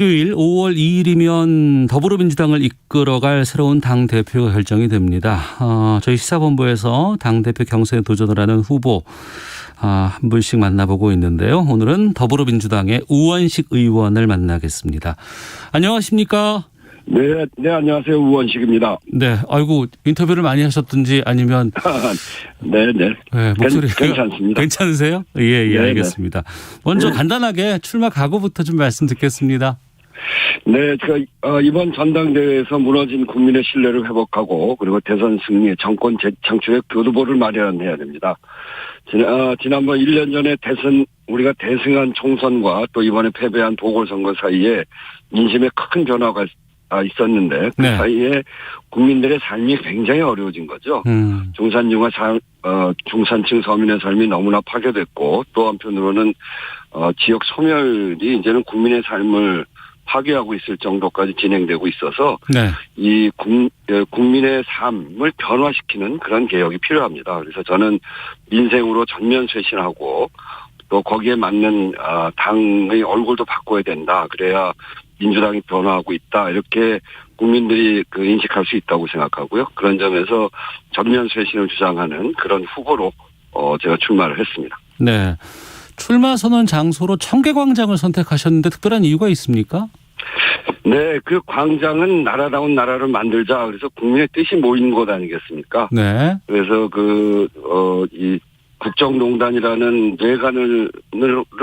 일요일 5월 2일이면 더불어민주당을 이끌어갈 새로운 당대표가 결정이 됩니다. 저희 시사본부에서 당대표 경선에 도전을 하는 후보 한 분씩 만나보고 있는데요. 오늘은 더불어민주당의 우원식 의원을 만나겠습니다. 안녕하십니까? 네, 안녕하세요. 우원식입니다. 네, 아이고 인터뷰를 많이 하셨든지 아니면 네, 목소리가 괜찮습니다. 괜찮으세요? 예, 알겠습니다. 먼저 간단하게 출마 각오부터 좀 말씀 듣겠습니다. 네, 제가 이번 전당대회에서 무너진 국민의 신뢰를 회복하고 그리고 대선 승리, 정권 재창출의 교두보를 마련해야 됩니다. 지난번 1년 전에 우리가 대승한 총선과 또 이번에 패배한 보궐선거 사이에 민심에 큰 변화가 있었는데 그 사이에 국민들의 삶이 굉장히 어려워진 거죠. 중산층 서민의 삶이 너무나 파괴됐고 또 한편으로는 지역 소멸이 이제는 국민의 삶을 파괴하고 있을 정도까지 진행되고 있어서 이 국민의 삶을 변화시키는 그런 개혁이 필요합니다. 그래서 저는 민생으로 전면 쇄신하고 또 거기에 맞는 당의 얼굴도 바꿔야 된다. 그래야 민주당이 변화하고 있다. 이렇게 국민들이 인식할 수 있다고 생각하고요. 그런 점에서 전면 쇄신을 주장하는 그런 후보로 제가 출마를 했습니다. 네. 출마 선언 장소로 청계광장을 선택하셨는데 특별한 이유가 있습니까? 네, 그 광장은 나라다운 나라를 만들자. 그래서 국민의 뜻이 모인 곳 아니겠습니까? 네. 그래서 이 국정농단이라는 뇌관을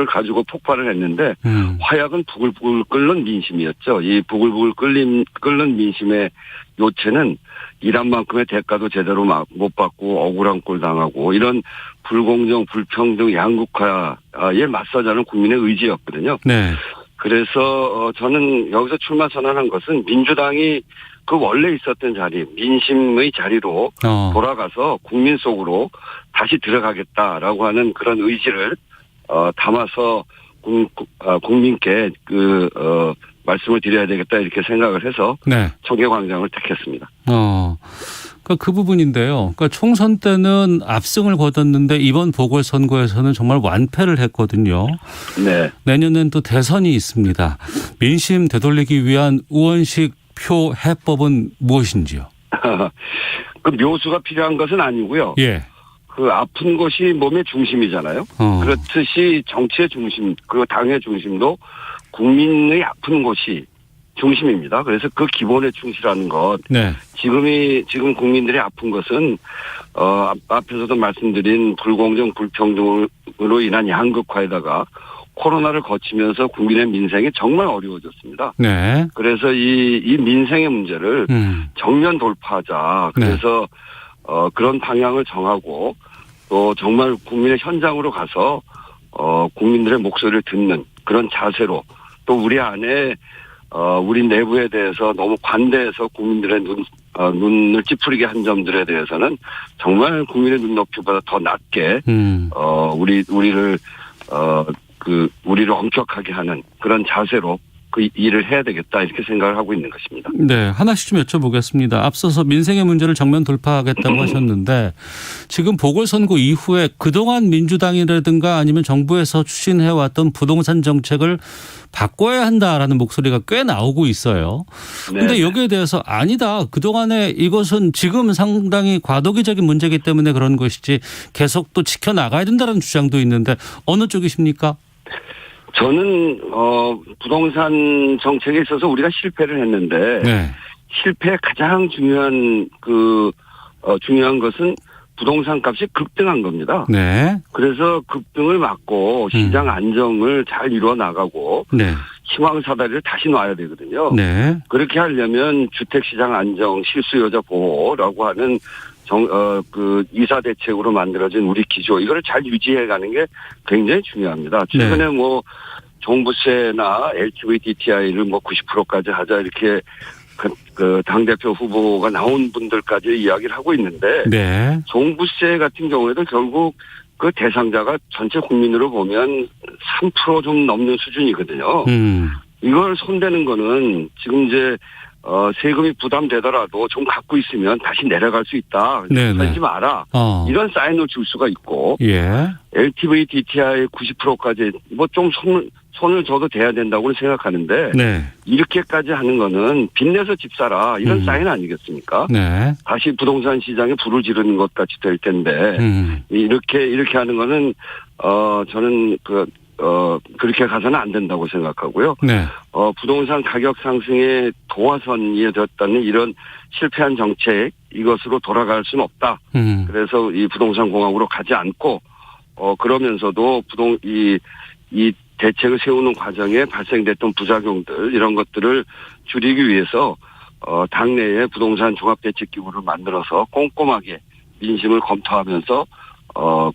가지고 폭발을 했는데 화약은 부글부글 끓는 민심이었죠. 이 부글부글 끓는 민심의 요체는 일한 만큼의 대가도 제대로 못 받고 억울한 꼴 당하고 이런 불공정, 불평등, 양극화에 맞서자는 국민의 의지였거든요. 네. 그래서 저는 여기서 출마 선언한 것은 민주당이 그 원래 있었던 자리, 민심의 자리로 돌아가서 국민 속으로 다시 들어가겠다라고 하는 그런 의지를 담아서 국민께 말씀을 드려야 되겠다 이렇게 생각을 해서 청계광장을 택했습니다. 그 부분인데요. 그러니까 총선 때는 압승을 거뒀는데 이번 보궐선거에서는 정말 완패를 했거든요. 네. 내년엔 또 대선이 있습니다. 민심 되돌리기 위한 우원식 표 해법은 무엇인지요? 그 묘수가 필요한 것은 아니고요. 예. 그 아픈 곳이 몸의 중심이잖아요. 그렇듯이 정치의 중심, 그 당의 중심도 국민의 아픈 곳이 중심입니다. 그래서 그 기본에 충실하는 것. 네. 지금 국민들이 아픈 것은 앞에서도 말씀드린 불공정, 불평등으로 인한 양극화에다가 코로나를 거치면서 국민의 민생이 정말 어려워졌습니다. 네. 그래서 이 민생의 문제를 정면 돌파하자. 그래서 그런 방향을 정하고 또 정말 국민의 현장으로 가서 국민들의 목소리를 듣는 그런 자세로 또 우리 안에 우리 내부에 대해서 너무 관대해서 국민들의 눈을 찌푸리게 한 점들에 대해서는 정말 국민의 눈높이보다 더 낮게 우리를 엄격하게 하는 그런 자세로 그 일을 해야 되겠다 이렇게 생각을 하고 있는 것입니다. 네, 하나씩 좀 여쭤보겠습니다. 앞서서 민생의 문제를 정면 돌파하겠다고 하셨는데 지금 보궐선거 이후에 그동안 민주당이라든가 아니면 정부에서 추진해왔던 부동산 정책을 바꿔야 한다라는 목소리가 꽤 나오고 있어요. 그런데 여기에 대해서 아니다. 그동안에 이것은 지금 상당히 과도기적인 문제이기 때문에 그런 것이지 계속 또 지켜나가야 된다는 주장도 있는데 어느 쪽이십니까? 저는 부동산 정책에 있어서 우리가 실패를 했는데 실패의 가장 중요한 중요한 것은 부동산 값이 급등한 겁니다. 네. 그래서 급등을 막고 시장 안정을 잘 이루어 나가고 희망 사다리를 다시 놔야 되거든요. 네. 그렇게 하려면 주택시장 안정, 실수요자 보호라고 하는 이사 대책으로 만들어진 우리 기조 이거를 잘 유지해가는 게 굉장히 중요합니다. 최근에 종부세나 LTV DTI를 90%까지 하자 이렇게 그 당대표 후보가 나온 분들까지 이야기를 하고 있는데 종부세 같은 경우에도 결국 그 대상자가 전체 국민으로 보면 3% 좀 넘는 수준이거든요. 이걸 손대는 거는 지금 이제 세금이 부담되더라도 좀 갖고 있으면 다시 내려갈 수 있다. 하지 마라. 이런 사인을 줄 수가 있고 LTV DTI 90%까지 좀 손을 줘도 돼야 된다고 생각하는데 네. 이렇게까지 하는 거는 빚내서 집 사라 이런 사인 아니겠습니까? 네. 다시 부동산 시장에 불을 지르는 것 같이 될 텐데 이렇게 하는 거는 저는 그렇게 가서는 안 된다고 생각하고요. 네. 부동산 가격 상승의 도화선이 되었다는 이런 실패한 정책 이것으로 돌아갈 수는 없다. 그래서 이 부동산 공학으로 가지 않고 그러면서도 이 대책을 세우는 과정에 발생됐던 부작용들 이런 것들을 줄이기 위해서 당내에 부동산 종합대책기구를 만들어서 꼼꼼하게 민심을 검토하면서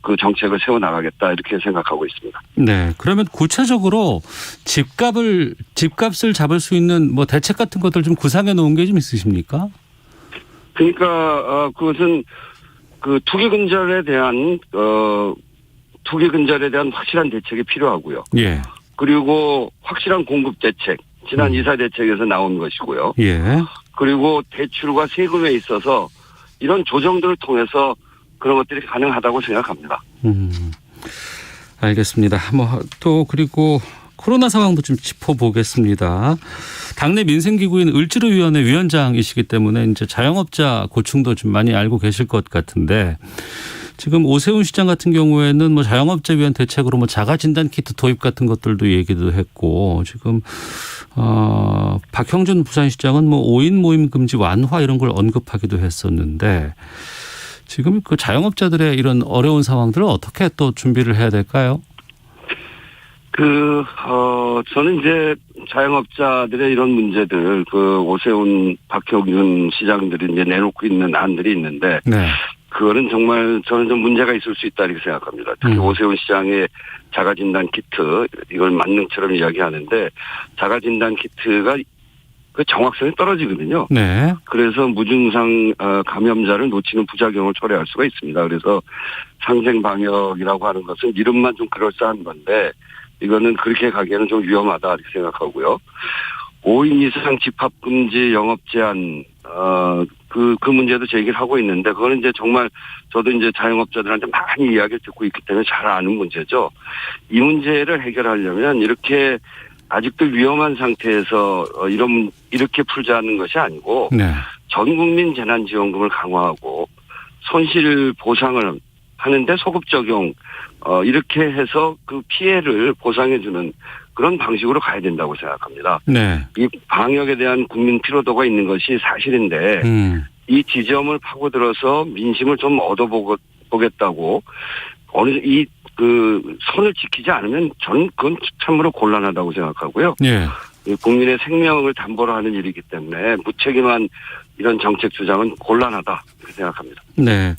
그 정책을 세워나가겠다 이렇게 생각하고 있습니다. 네. 그러면 구체적으로 집값을 잡을 수 있는 뭐 대책 같은 것들 좀 구상해 놓은 게 좀 있으십니까? 그러니까 그것은 그 투기 근절에 대한 확실한 대책이 필요하고요. 예. 그리고 확실한 공급 대책, 지난 이사 대책에서 나온 것이고요. 예. 그리고 대출과 세금에 있어서 이런 조정들을 통해서 그런 것들이 가능하다고 생각합니다. 알겠습니다. 또 그리고 코로나 상황도 좀 짚어보겠습니다. 당내 민생기구인 을지로위원회 위원장이시기 때문에 이제 자영업자 고충도 좀 많이 알고 계실 것 같은데 지금 오세훈 시장 같은 경우에는 뭐 자영업자 위한 대책으로 뭐 자가 진단 키트 도입 같은 것들도 얘기도 했고 지금 박형준 부산시장은 뭐 5인 모임 금지 완화 이런 걸 언급하기도 했었는데 지금 그 자영업자들의 이런 어려운 상황들을 어떻게 또 준비를 해야 될까요? 저는 이제 자영업자들의 이런 문제들, 오세훈, 박형준 시장들이 이제 내놓고 있는 안들이 있는데, 네. 그거는 정말 저는 좀 문제가 있을 수 있다 이렇게 생각합니다. 특히 오세훈 시장의 자가진단 키트, 이걸 만능처럼 이야기하는데, 자가진단 키트가 그 정확성이 떨어지거든요. 네. 그래서 무증상 감염자를 놓치는 부작용을 초래할 수가 있습니다. 그래서 상생 방역이라고 하는 것은 이름만 좀 그럴싸한 건데 이거는 그렇게 가기에는 좀 위험하다 이렇게 생각하고요. 5인 이상 집합 금지 영업 제한 그 문제도 제기를 하고 있는데 그거는 이제 정말 저도 이제 자영업자들한테 많이 이야기를 듣고 있기 때문에 잘 아는 문제죠. 이 문제를 해결하려면 이렇게 아직도 위험한 상태에서 이렇게 풀자는 것이 아니고 네. 전 국민 재난지원금을 강화하고 손실 보상을 하는데 소급 적용 이렇게 해서 그 피해를 보상해주는 그런 방식으로 가야 된다고 생각합니다. 네. 이 방역에 대한 국민 피로도가 있는 것이 사실인데 이 지점을 파고들어서 민심을 좀 얻어보겠다고 선을 지키지 않으면 저는 그건 참으로 곤란하다고 생각하고요. 네. 국민의 생명을 담보로 하는 일이기 때문에 무책임한 이런 정책 주장은 곤란하다 이렇게 생각합니다. 네.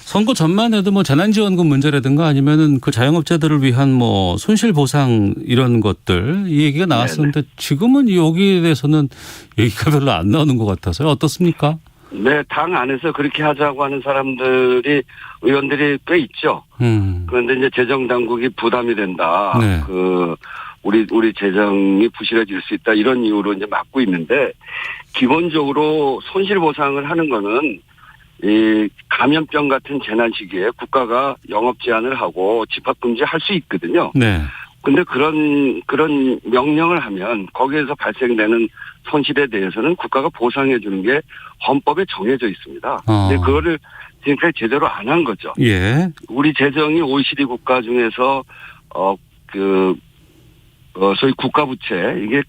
선거 전만 해도 뭐 재난지원금 문제라든가 아니면은 그 자영업자들을 위한 뭐 손실보상 이런 것들 이 얘기가 나왔었는데 네네. 지금은 여기에 대해서는 얘기가 별로 안 나오는 것 같아서요. 어떻습니까? 네, 당 안에서 그렇게 하자고 하는 의원들이 꽤 있죠. 그런데 이제 재정 당국이 부담이 된다. 네. 우리 재정이 부실해질 수 있다. 이런 이유로 이제 막고 있는데 기본적으로 손실 보상을 하는 거는 이 감염병 같은 재난 시기에 국가가 영업 제한을 하고 집합 금지할 수 있거든요. 네. 근데 그런 명령을 하면 거기에서 발생되는 손실에 대해서는 국가가 보상해 주는 게 헌법에 정해져 있습니다. 근데 그거를 지금까지 제대로 안 한 거죠. 예. 우리 재정이 OECD 국가 중에서 소위 국가 부채 이게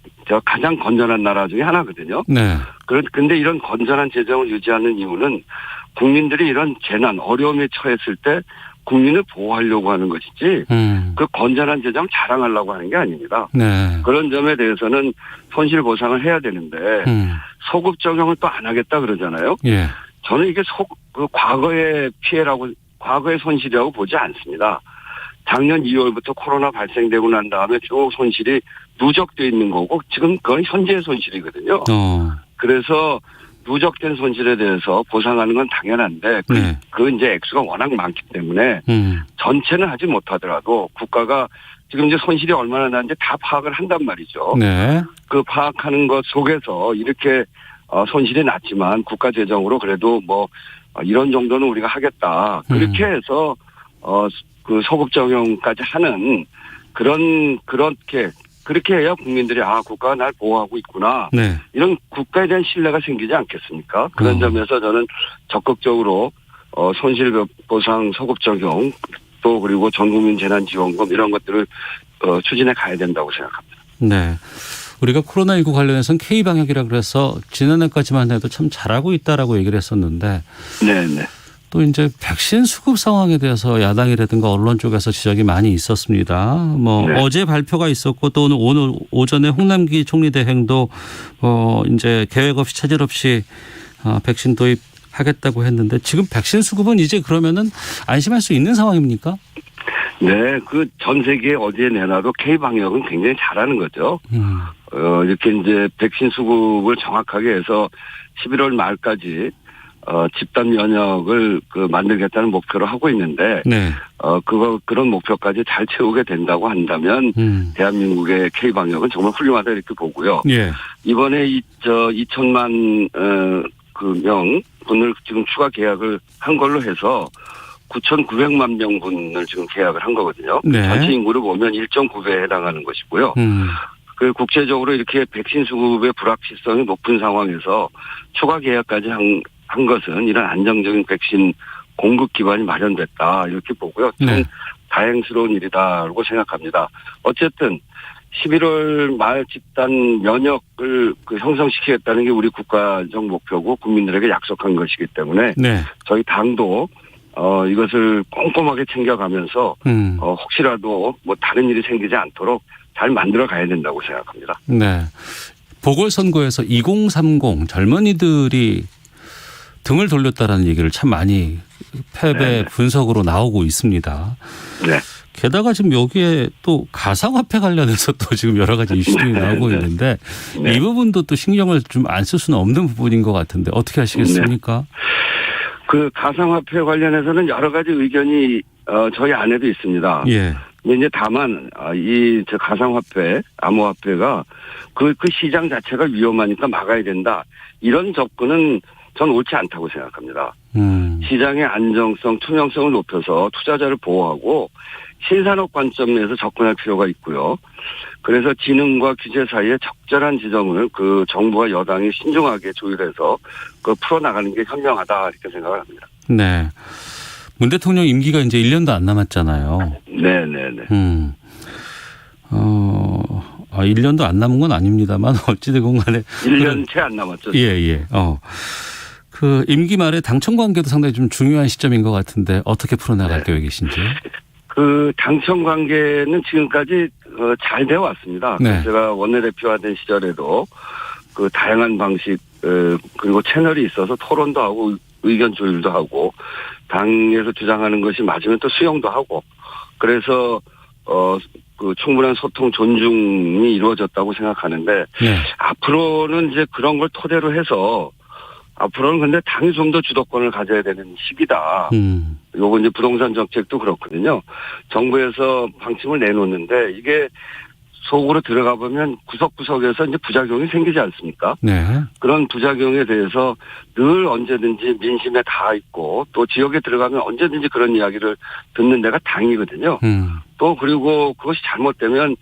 가장 건전한 나라 중에 하나거든요. 네. 그런데 이런 건전한 재정을 유지하는 이유는 국민들이 이런 재난 어려움에 처했을 때 국민을 보호하려고 하는 것이지 그 건전한 재정을 자랑하려고 하는 게 아닙니다. 네. 그런 점에 대해서는 손실 보상을 해야 되는데 소급 적용을 또 안 하겠다 그러잖아요. 예. 저는 이게 과거의 피해라고 과거의 손실이라고 보지 않습니다. 작년 2월부터 코로나 발생되고 난 다음에 쭉 손실이 누적되어 있는 거고 지금 그건 현재의 손실이거든요. 그래서 누적된 손실에 대해서 보상하는 건 당연한데 그 이제 액수가 워낙 많기 때문에 전체는 하지 못하더라도 국가가 지금 이제 손실이 얼마나 나는지 다 파악을 한단 말이죠. 네. 그 파악하는 것 속에서 이렇게 손실이 났지만 국가 재정으로 그래도 뭐 이런 정도는 우리가 하겠다. 그렇게 해서 그 소급 적용까지 하는 그렇게 해야 국민들이 국가가 날 보호하고 있구나. 네. 이런 국가에 대한 신뢰가 생기지 않겠습니까? 그런 점에서 저는 적극적으로 손실보상 소급 적용 또 그리고 전국민 재난지원금 이런 것들을 추진해 가야 된다고 생각합니다. 네. 우리가 코로나19 관련해서는 K방역이라 그래서 지난해까지만 해도 참 잘하고 있다라고 얘기를 했었는데 네네. 또 이제 백신 수급 상황에 대해서 야당이라든가 언론 쪽에서 지적이 많이 있었습니다. 네. 어제 발표가 있었고 또 오늘 오전에 홍남기 총리 대행도 이제 계획 없이 차질 없이 백신 도입하겠다고 했는데 지금 백신 수급은 이제 그러면은 안심할 수 있는 상황입니까? 네, 그 전 세계 어디에 내놔도 K 방역은 굉장히 잘하는 거죠. 이렇게 이제 백신 수급을 정확하게 해서 11월 말까지 집단 면역을 만들겠다는 목표로 하고 있는데, 네. 그런 목표까지 잘 채우게 된다고 한다면, 대한민국의 K 방역은 정말 훌륭하다 이렇게 보고요. 예. 이번에 2천만 명 분을 지금 추가 계약을 한 걸로 해서 9,900만 명분을 지금 계약을 한 거거든요. 네. 전체 인구를 보면 1.9배에 해당하는 것이고요. 그 국제적으로 이렇게 백신 수급의 불확실성이 높은 상황에서 추가 계약까지 한 것은 이런 안정적인 백신 공급 기반이 마련됐다 이렇게 보고요. 참 네. 다행스러운 일이다라고 생각합니다. 어쨌든 11월 말 집단 면역을 형성시키겠다는 게 우리 국가적 목표고 국민들에게 약속한 것이기 때문에 네. 저희 당도 이것을 꼼꼼하게 챙겨가면서 혹시라도 다른 일이 생기지 않도록 잘 만들어 가야 된다고 생각합니다. 네. 보궐선거에서 2030 젊은이들이 등을 돌렸다라는 얘기를 참 많이 패배 네. 분석으로 나오고 있습니다. 네. 게다가 지금 여기에 또 가상화폐 관련해서 또 지금 여러 가지 이슈들이 네. 나오고 있는데 네. 이 부분도 또 신경을 좀 안 쓸 수는 없는 부분인 것 같은데 어떻게 하시겠습니까? 네. 그 가상화폐 관련해서는 여러 가지 의견이 저희 안에도 있습니다. 예. 이제 다만 저 가상화폐, 암호화폐가 그 시장 자체가 위험하니까 막아야 된다. 이런 접근은 전 옳지 않다고 생각합니다. 시장의 안정성, 투명성을 높여서 투자자를 보호하고 신산업 관점에서 접근할 필요가 있고요. 그래서 진흥과 규제 사이에 적절한 지점을 정부와 여당이 신중하게 조율해서 풀어나가는 게 현명하다 이렇게 생각을 합니다. 네. 문 대통령 임기가 이제 1년도 안 남았잖아요. 네네네. 1년도 안 남은 건 아닙니다만 어찌되건 간에 1년 채 안 남았죠. 예. 그 임기 말에 당청 관계도 상당히 좀 중요한 시점인 것 같은데 어떻게 풀어나갈 계획이신지? 그 당청 관계는 지금까지 잘 되어 왔습니다. 네. 제가 원내대표가 된 시절에도 그 다양한 방식 그리고 채널이 있어서 토론도 하고 의견 조율도 하고 당에서 주장하는 것이 맞으면 또 수용도 하고 그래서 그 충분한 소통 존중이 이루어졌다고 생각하는데 네. 앞으로는 이제 그런 걸 토대로 해서 앞으로는 근데 당이 좀 더 주도권을 가져야 되는 시기다. 요거 이제 부동산 정책도 그렇거든요. 정부에서 방침을 내놓는데 이게 속으로 들어가 보면 구석구석에서 이제 부작용이 생기지 않습니까? 네. 그런 부작용에 대해서 늘 언제든지 민심에 닿아 있고 또 지역에 들어가면 언제든지 그런 이야기를 듣는 데가 당이거든요. 또 그리고 그것이 잘못되면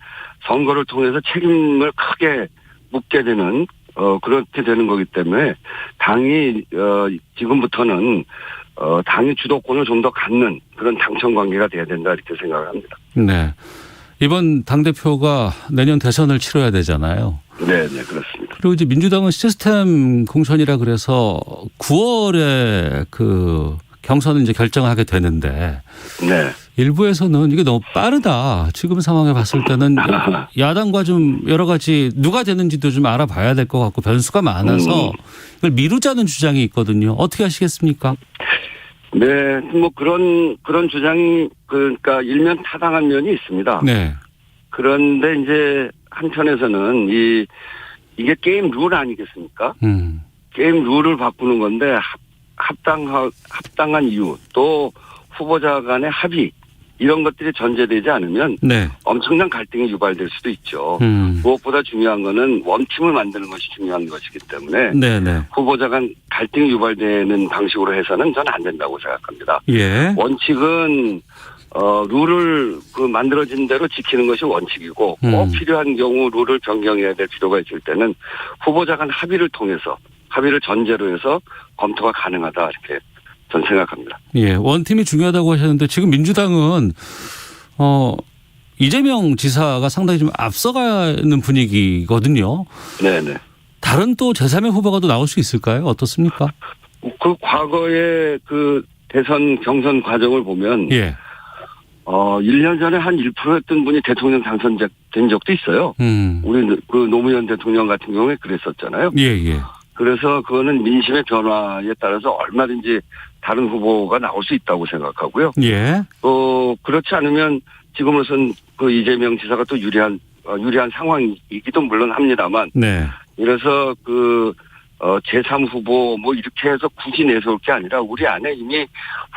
선거를 통해서 책임을 크게 묻게 되는 그렇게 되는 거기 때문에 당이 지금부터는 당이 주도권을 좀 더 갖는 그런 당청 관계가 돼야 된다 이렇게 생각을 합니다. 네. 이번 당대표가 내년 대선을 치러야 되잖아요. 네, 그렇습니다. 그리고 이제 민주당은 시스템 공천이라 그래서 9월에 그 경선을 이제 결정하게 되는데 네. 일부에서는 이게 너무 빠르다. 지금 상황에 봤을 때는 야당과 좀 여러 가지 누가 되는지도 좀 알아봐야 될 것 같고 변수가 많아서 이걸 미루자는 주장이 있거든요. 어떻게 하시겠습니까? 네, 그런 주장이 그러니까 일면 타당한 면이 있습니다. 네. 그런데 이제 한편에서는 이게 게임 룰 아니겠습니까? 게임 룰을 바꾸는 건데 합당한 이유 또 후보자 간의 합의 이런 것들이 전제되지 않으면 네. 엄청난 갈등이 유발될 수도 있죠. 무엇보다 중요한 거는 원팀을 만드는 것이 중요한 것이기 때문에 네네. 후보자 간 갈등이 유발되는 방식으로 해서는 저는 안 된다고 생각합니다. 예. 원칙은 룰을 만들어진 대로 지키는 것이 원칙이고 꼭 필요한 경우 룰을 변경해야 될 필요가 있을 때는 후보자 간 합의를 통해서 합의를 전제로 해서 검토가 가능하다 이렇게 저는 생각합니다. 예, 원팀이 중요하다고 하셨는데 지금 민주당은 이재명 지사가 상당히 좀 앞서가는 분위기거든요. 네네. 다른 또 제3의 후보가 또 나올 수 있을까요? 어떻습니까? 그 과거의 그 대선 경선 과정을 보면 예. 1년 전에 한 1%였던 분이 대통령 당선된 적도 있어요. 우리 그 노무현 대통령 같은 경우에 그랬었잖아요. 예, 예. 그래서 그거는 민심의 변화에 따라서 얼마든지 다른 후보가 나올 수 있다고 생각하고요. 예. 그렇지 않으면 지금으로선 그 이재명 지사가 또 유리한 상황이기도 물론 합니다만. 네. 이래서 제3 후보 뭐 이렇게 해서 굳이 내세울 게 아니라 우리 안에 이미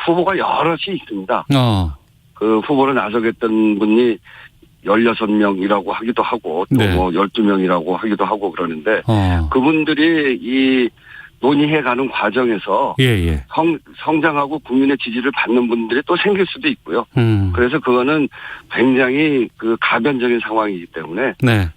후보가 여럿이 있습니다. 그 후보로 나서겠던 분이 16명이라고 하기도 하고 또 네. 뭐 12명이라고 하기도 하고 그러는데 그분들이 이 논의해가는 과정에서 예. 성장하고 국민의 지지를 받는 분들이 또 생길 수도 있고요. 그래서 그거는 굉장히 그 가변적인 상황이기 때문에 네.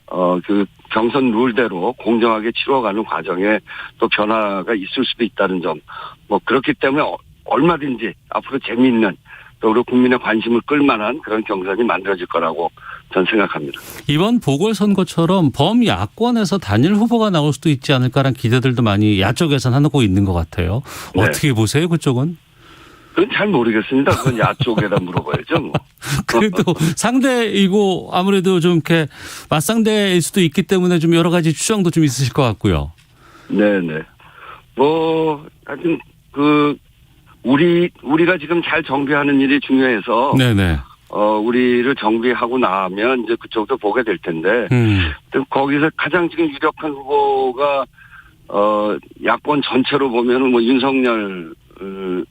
그 경선 룰대로 공정하게 치러가는 과정에 또 변화가 있을 수도 있다는 점. 뭐 그렇기 때문에 얼마든지 앞으로 재미있는 또 우리 국민의 관심을 끌만한 그런 경선이 만들어질 거라고 저는 생각합니다. 이번 보궐선거처럼 범야권에서 단일 후보가 나올 수도 있지 않을까라는 기대들도 많이 야쪽에서는 하고 있는 것 같아요. 네. 어떻게 보세요, 그쪽은? 그건 잘 모르겠습니다. 그건 야쪽에다 물어봐야죠. 뭐. 그래도 상대이고 아무래도 좀 이렇게 맞상대일 수도 있기 때문에 좀 여러 가지 추정도 좀 있으실 것 같고요. 네네. 하여튼 우리가 지금 잘 정비하는 일이 중요해서. 네네. 우리를 정비하고 나면 이제 그쪽도 보게 될 텐데. 거기서 가장 지금 유력한 후보가, 야권 전체로 보면은 뭐 윤석열,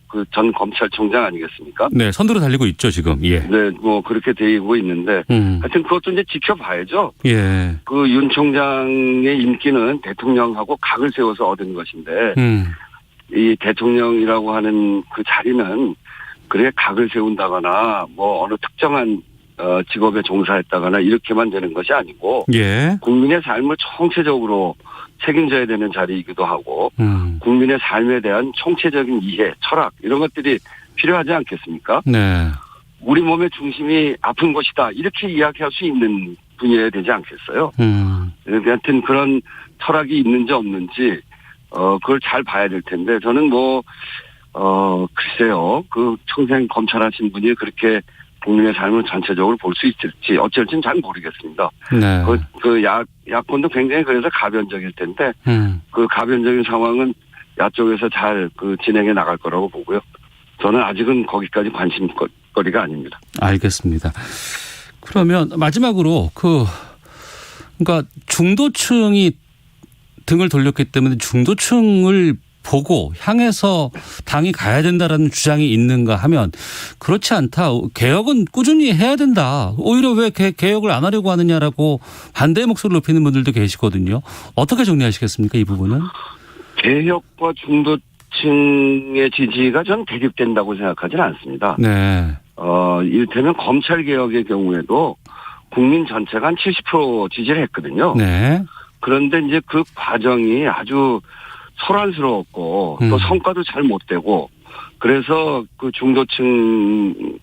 그 전 검찰총장 아니겠습니까? 네, 선두로 달리고 있죠, 지금. 예. 네, 뭐 그렇게 되고 있는데. 하여튼 그것도 이제 지켜봐야죠. 예. 그 윤 총장의 인기는 대통령하고 각을 세워서 얻은 것인데. 이 대통령이라고 하는 그 자리는 그래 각을 세운다거나 뭐 어느 특정한 직업에 종사했다거나 이렇게만 되는 것이 아니고 예. 국민의 삶을 총체적으로 책임져야 되는 자리이기도 하고 국민의 삶에 대한 총체적인 이해, 철학 이런 것들이 필요하지 않겠습니까? 네. 우리 몸의 중심이 아픈 것이다 이렇게 이야기할 수 있는 분이어야 되지 않겠어요? 하여튼 그런 철학이 있는지 없는지 그걸 잘 봐야 될 텐데 저는 글쎄요. 그 평생 검찰하신 분이 그렇게 국민의 삶을 전체적으로 볼 수 있을지 어쩔지는 잘 모르겠습니다. 네. 야권도 굉장히 그래서 가변적일 텐데 그 가변적인 상황은 야쪽에서 잘 진행해 나갈 거라고 보고요. 저는 아직은 거기까지 관심거리가 아닙니다. 알겠습니다. 그러면 마지막으로 그러니까 중도층이 등을 돌렸기 때문에 중도층을 보고 향해서 당이 가야 된다라는 주장이 있는가 하면 그렇지 않다. 개혁은 꾸준히 해야 된다. 오히려 왜 개혁을 안 하려고 하느냐라고 반대의 목소리를 높이는 분들도 계시거든요. 어떻게 정리하시겠습니까? 이 부분은? 개혁과 중도층의 지지가 전 대립된다고 생각하지는 않습니다. 네. 이를테면 검찰개혁의 경우에도 국민 전체가 한 70% 지지를 했거든요. 네. 그런데 이제 그 과정이 아주 소란스러웠고 또 성과도 잘 못 되고 그래서 그 중도층의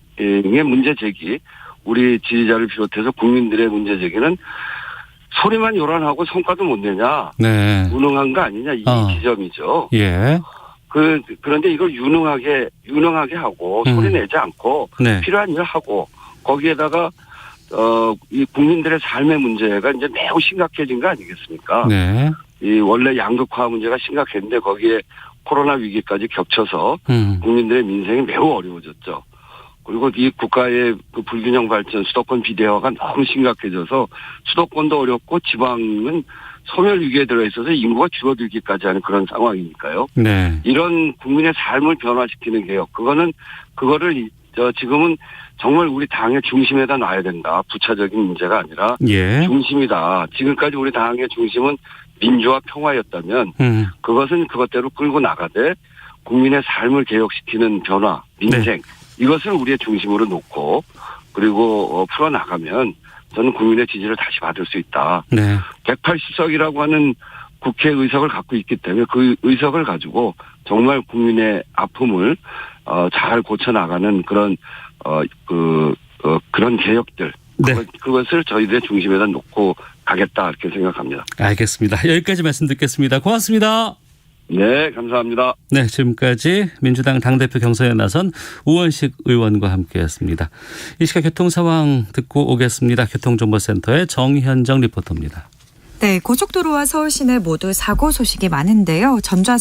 문제 제기 우리 지지자를 비롯해서 국민들의 문제 제기는 소리만 요란하고 성과도 못 내냐 네. 무능한 거 아니냐 이 지점이죠. 예. 그런데 이걸 유능하게 하고 소리 내지 않고 네. 필요한 일 하고 거기에다가 이 국민들의 삶의 문제가 이제 매우 심각해진 거 아니겠습니까? 네. 이 원래 양극화 문제가 심각했는데 거기에 코로나 위기까지 겹쳐서 국민들의 민생이 매우 어려워졌죠. 그리고 이 국가의 그 불균형 발전, 수도권 비대화가 너무 심각해져서 수도권도 어렵고 지방은 소멸 위기에 들어 있어서 인구가 줄어들기까지 하는 그런 상황이니까요. 네. 이런 국민의 삶을 변화시키는 개혁, 그거를 지금은 정말 우리 당의 중심에다 놔야 된다. 부차적인 문제가 아니라 예. 중심이다. 지금까지 우리 당의 중심은 민주화 평화였다면 그것은 그것대로 끌고 나가되 국민의 삶을 개혁시키는 변화, 민생 이것을 우리의 중심으로 놓고 그리고 풀어나가면 저는 국민의 지지를 다시 받을 수 있다. 네. 180석이라고 하는 국회 의석을 갖고 있기 때문에 그 의석을 가지고 정말 국민의 아픔을 잘 고쳐나가는 그런 그런 개혁들 네. 그것을 저희들의 중심에다 놓고 가겠다 이렇게 생각합니다. 알겠습니다. 여기까지 말씀 듣겠습니다. 고맙습니다. 네, 감사합니다. 네, 지금까지 민주당 당대표 경선에 나선 우원식 의원과 함께했습니다. 이 시각 교통 상황 듣고 오겠습니다. 교통정보센터의 정현정 리포터입니다. 네, 고속도로와 서울 시내 모두 사고 소식이 많은데요. 전좌